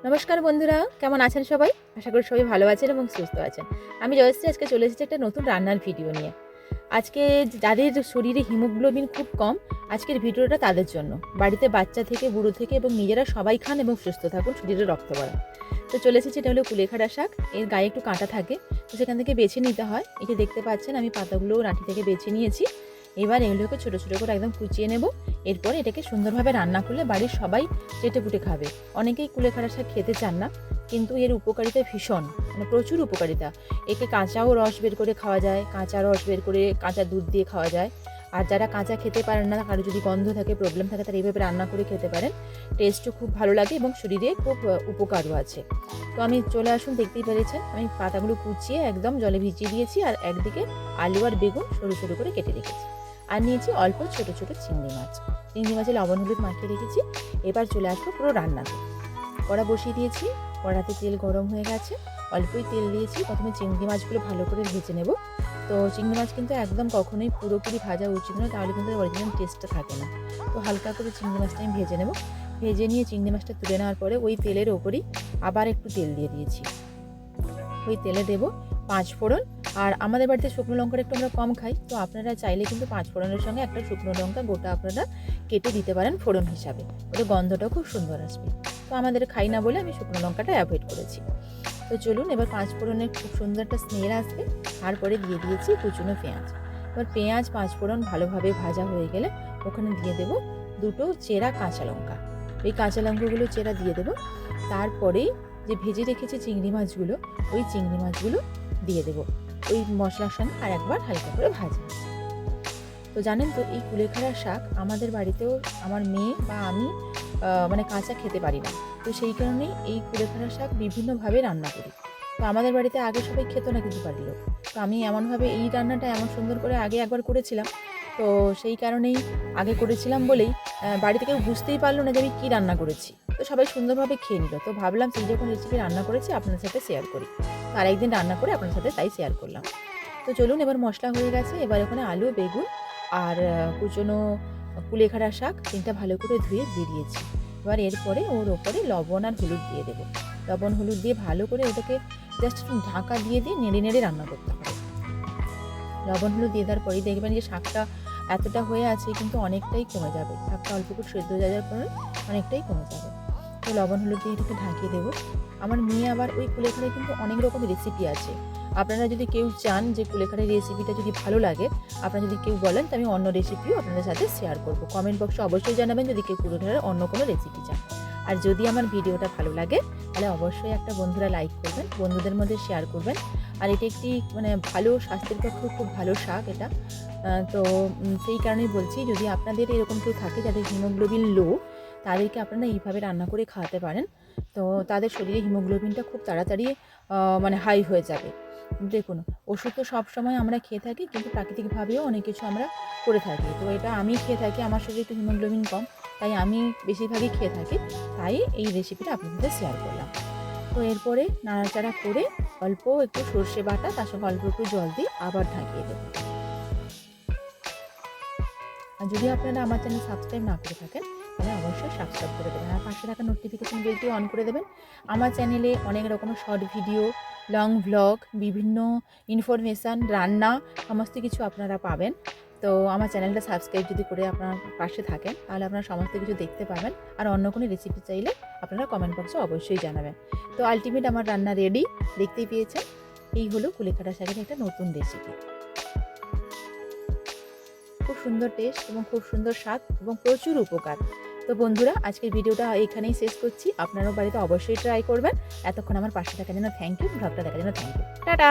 নমস্কার বন্ধুরা, কেমন আছেন সবাই? আশা করি সবাই ভালো আছেন এবং সুস্থ আছেন। আমি জয়শ্রী আজকে চলে এসেছি একটা নতুন রান্নার ভিডিও নিয়ে। আজকে যাদের শরীরে হিমোগ্লোবিন খুব কম, আজকের ভিডিওটা তাদের জন্য। বাড়িতে বাচ্চা থেকে বুড়ো থেকে এবং নিজেরা সবাই খান এবং সুস্থ থাকুন, শরীরে রক্ত বাড়ান। তো চলে এসেছি, এটা হলো কুলেখাড়া শাক। এর গায়ে একটু কাঁটা থাকে, তো সেখান থেকে বেছে নিতে হয়। এই যে দেখতে পাচ্ছেন, আমি পাতাগুলো রাঁটি থেকে বেছে নিয়েছি। এবার এগুলোকে ছোটো ছোটো করে একদম কুচিয়ে নেব। এরপর এটাকে সুন্দরভাবে রান্না করলে বাড়ির সবাই চেটেপুটে খাবে। অনেকেই কুলেখাড়া শাক খেতে চান না, কিন্তু এর উপকারিতা ভীষণ, মানে প্রচুর উপকারিতা। একে কাঁচাও রস বের করে খাওয়া যায়, কাঁচা রস বের করে কাঁচা দুধ দিয়ে খাওয়া যায়। আর যারা কাঁচা খেতে পারেন না, কারো যদি গন্ধ থাকে, প্রবলেম থাকে, তারা এইভাবে রান্না করে খেতে পারেন। টেস্টও খুব ভালো লাগে এবং শরীরে খুব উপকারও আছে। তো আমি চলে আসুন, দেখতেই পেরেছেন আমি পাতাগুলো কুচিয়ে একদম জলে ভিজিয়ে দিয়েছি। আর একদিকে আলু আর বেগুন সরু সরু করে কেটে রেখেছি। আর নিয়েছি অল্প ছোটো ছোটো চিংড়ি মাছ। চিংড়ি মাছে লবণ হলুদ মাখিয়ে রেখেছি। এবার চলে আসবো পুরো রান্নাতে। কড়া বসিয়ে দিয়েছি, কড়াতে তেল গরম হয়ে গেছে। অল্পই তেল দিয়েছি। প্রথমে চিংড়ি মাছগুলো ভালো করে ভেজে নেব। তো চিংড়ি মাছ কিন্তু একদম কখনোই পুরোপুরি ভাজা উচিত নয়, তাহলে কিন্তু অরিজিনাল টেস্টটা থাকে না। তো হালকা করে চিংড়ি মাছটা আমি ভেজে নেব। ভেজে নিয়ে চিংড়ি মাছটা তুলে নেওয়ার পরে ওই তেলের ওপরই আবার একটু তেল দিয়ে দিয়েছি। ওই তেলে দেব 5 ফোড়ন। আর আমাদের বাড়িতে শুকনো লঙ্কাটা একটু আমরা কম খাই, তো আপনারা চাইলে কিন্তু 5 ফোড়নের সঙ্গে একটা শুকনো লঙ্কা গোটা আপনারা কেটে দিতে পারেন ফোড়ন হিসাবে। ওটা গন্ধটাও খুব সুন্দর আসবে। তো আমাদের খাই না বলে আমি শুকনো লঙ্কাটা অ্যাভয়েড করেছি। তো চলুন, এবার 5 ফোড়নের খুব সুন্দর একটা স্মেল আসবে। তারপরে দিয়ে দিয়েছি কুচনো পেঁয়াজ। এবার পেঁয়াজ 5 ফোড়ন ভালোভাবে ভাজা হয়ে গেলে ওখানে দিয়ে দেব দুটো চেরা কাঁচা লঙ্কা। এই কাঁচা লঙ্কাগুলো চেরা দিয়ে দেব। তারপরেই যে ভেজে রেখেছি চিংড়ি মাছগুলো, ওই চিংড়ি মাছগুলো দিয়ে দেব ওই মশলার সঙ্গে আর একবার হালকা করে ভাজা। তো জানেন তো, এই কুলেখাড়া শাক আমাদের বাড়িতেও আমার মেয়ে বা আমি মানে কাঁচা খেতে পারি না। তো সেই কারণেই এই কুলেখাড়া শাক বিভিন্নভাবে রান্না করি। তো আমাদের বাড়িতে আগে সবাই খেত না কিন্তু বাড়ির লোক। তো আমি এমনভাবে এই রান্নাটা এমন সুন্দর করে আগে একবার করেছিলাম। তো সেই কারণেই আগে করেছিলাম বলেই বাড়িতে কেউ বুঝতেই পারলো না যে আমি কী রান্না করেছি। তো সবাই সুন্দরভাবে খেয়ে নিল। তো ভাবলাম সেই যখন রেসিপি রান্না করেছি আপনার সাথে শেয়ার করি। তো আরেকদিন রান্না করে আপনার সাথে তাই শেয়ার করলাম। তো চলুন, এবার মশলা হয়ে গেছে। এবার ওখানে আলু, বেগুন আর কুচনো কুলেখাড়া শাক তিনটা ভালো করে ধুয়ে দিয়ে দিয়েছি। এবার এরপরে ওর ওপরে লবণ আর হলুদ দিয়ে দেবো। লবণ হলুদ দিয়ে ভালো করে ওটাকে জাস্ট একটু ঢাকা দিয়ে নেড়ে নেড়ে রান্না করতে হবে। লবণ হলুদ দিয়ে দেওয়ার পরেই দেখবেন যে শাকটা এতটা হয়ে আছে কিন্তু অনেকটাই কমে যাবে। শাকটা অল্প একটু সেদ্ধ হয়ে যাওয়ার পরে অনেকটাই কমে যাবে। তো লবণ হলুদ দিয়ে এটাকে ঢাকিয়ে দেবো। আমার মেয়ে আবার ওই কুলেখাড়ায় কিন্তু অনেক রকম রেসিপি আছে। আপনারা যদি কেউ চান যে কুলেখাড়ার রেসিপিটা যদি ভালো লাগে, আপনারা যদি কেউ বলেন, তো আমি অন্য রেসিপিও আপনাদের সাথে শেয়ার করব। কমেন্ট বক্সে অবশ্যই জানাবেন যদি কেউ কুলেখাড়ার অন্য কোনো রেসিপি চান। আর যদি আমার ভিডিওটা ভালো লাগে তাহলে অবশ্যই একটা বন্ধুরা লাইক করবেন, বন্ধুদের মধ্যে শেয়ার করবেন। আর এটা একটি মানে ভালো স্বাস্থ্যের পক্ষেও খুব ভালো শাক এটা। তো সেই কারণেই বলছি, যদি আপনাদের এরকম কেউ থাকে যাদের হিমোগ্লোবিন লো, তাদেরকে আপনারা এইভাবে রান্না করে খাওয়াতে পারেন। তো তাদের শরীরে হিমোগ্লোবিনটা খুব তাড়াতাড়ি মানে হাই হয়ে যাবে। দেখুন, ওষুধ তো সবসময় আমরা খেয়ে থাকি, কিন্তু প্রাকৃতিকভাবেও অনেক কিছু আমরা করে থাকি। তো এটা আমি খেয়ে থাকি, আমার শরীরে একটু হিমোগ্লোবিন কম, তাই আমি বেশিরভাগই খেয়ে থাকি। তাই এই রেসিপিটা আপনাদের শেয়ার করলাম। তো এরপরে নাড়াচাড়া করে অল্প একটু সর্ষে বাটা, তার সঙ্গে অল্প একটু জল দিয়ে আবার ঢাকিয়ে দেবো। আর যদি আপনারা আমার চ্যানেল সাবস্ক্রাইব না করে থাকেন, তাহলে অবশ্যই সাবস্ক্রাইব করে দেবেন আর পাশে থাকা নোটিফিকেশান বেলটি অন করে দেবেন। আমার চ্যানেলে অনেক রকমের শর্ট ভিডিও, লং ভ্লগ, বিভিন্ন ইনফরমেশান, রান্না, সমস্ত কিছু আপনারা পাবেন। তো আমার চ্যানেলটা সাবস্ক্রাইব যদি করে আপনার পাশে থাকেন, তাহলে আপনারা সমস্ত কিছু দেখতে পাবেন। আর অন্য কোনো রেসিপি চাইলে আপনারা কমেন্ট বক্সে অবশ্যই জানাবেন। তো আলটিমেট আমার রান্না রেডি, দেখতেই পেয়েছেন। এই হলো কুলেখাড়া শাকের একটা নতুন রেসিপি। খুব সুন্দর টেস্ট এবং খুব সুন্দর স্বাদ এবং প্রচুর উপকার। তো বন্ধুরা, আজকের ভিডিওটা এখানেই শেষ করছি। আপনারাও বাড়িতে অবশ্যই ট্রাই করবেন। এতক্ষণ আমার পাশে থাকার জন্য থ্যাংক ইউ, ব্লগটা দেখার জন্য থ্যাংক ইউ। টাটা।